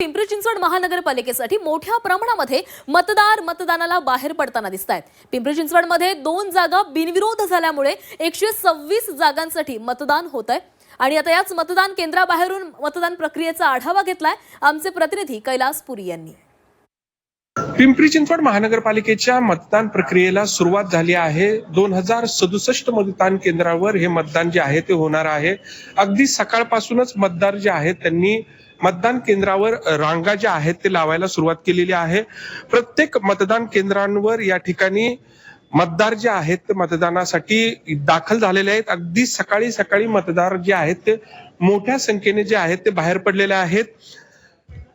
पिंपरी चिंचवड महानगरपालिकेसाठी मोठ्या प्रमाणामध्ये मतदानाला बाहेर पडताना दिसतायत। पिंपरी चिंचवडमध्ये 2 जागा बिनविरोध झाल्यामुळे 126 जागांसाठी मतदान होत आहे आणि आता याच मतदान केंद्राबाहेरून मतदान प्रक्रियेचा आढावा घेतलाय आमचे प्रतिनिधी कैलास पुरी यांनी। पिंपरी चिंचवड महानगरपालिकेच्या मतदान प्रक्रियेला सुरुवात झाली आहे। 2067 मतदान केंद्रावर हे मतदान जे आहे ते होणार आहे। अगदी सकाळपासूनच मतदार जे आहेत त्यांनी मतदान केंद्रावर रांगा ज्या आहेत ते लावायला सुरुवात केलेली आहे। प्रत्येक मतदान केंद्रांवर या ठिकाणी मतदार जे आहेत ते मतदानासाठी दाखल झालेले आहेत। अगदी सकाळी मतदार जे आहेत ते मोठ्या संख्येने जे आहेत ते बाहेर पडलेले आहेत।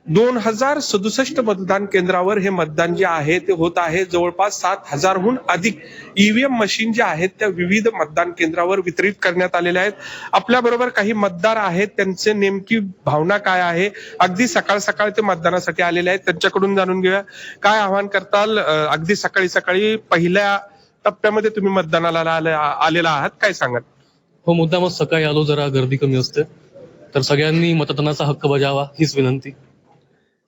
2067 मतदान केंद्रावर हे मतदान जे आहे ते होत आहे। जवळपास 7000हून अधिक ईव्हीएम मशीन जे आहेत त्या विविध मतदान केंद्रावर वितरित करण्यात आलेल्या आहेत। आपल्या बरोबर काही मतदार आहेत, त्यांचे नेमकी भावना काय आहे, अगदी सकाळ ते मतदानासाठी आलेले आहेत, त्यांच्याकडून जाणून घेऊया। काय आवाहन करताल? अगदी सकाळी पहिल्या टप्प्यामध्ये तुम्ही मतदानाला आलेला आहात, काय सांगाल? हो, मुद्दामच सकाळी आलो, जरा गर्दी कमी असते, तर सगळ्यांनी मतदानाचा हक्क बजावा हीच विनंती।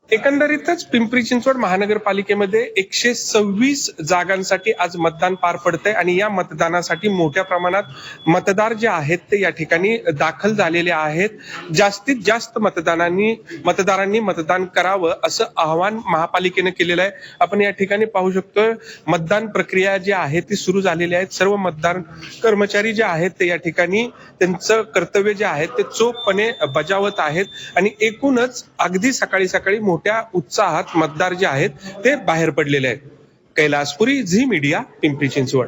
एकंदरीतच पिंपरी चिंचवड महानगरपालिकेमध्ये 126 जागांसाठी आज मतदान पार पडतंय आणि या मतदानासाठी मोठ्या प्रमाणात मतदार जे आहेत ते या ठिकाणी दाखल झालेले आहेत। जास्तीत जास्त मतदारांनी मतदान करावं असं आवाहन महापालिकेने केलेलं आहे। आपण या ठिकाणी पाहू शकतो मतदान प्रक्रिया जी आहे ती सुरू झालेली आहे। सर्व मतदान कर्मचारी जे आहेत ते या ठिकाणी त्यांचं कर्तव्य जे आहे ते चोखपणे बजावत आहेत आणि एकूणच अगदी सकाळी मोठ्या उत्साहात मतदार जे आहेत ते बाहेर पडलेले आहेत। कैलास पुरी, झी मीडिया, पिंपरी चिंचवड।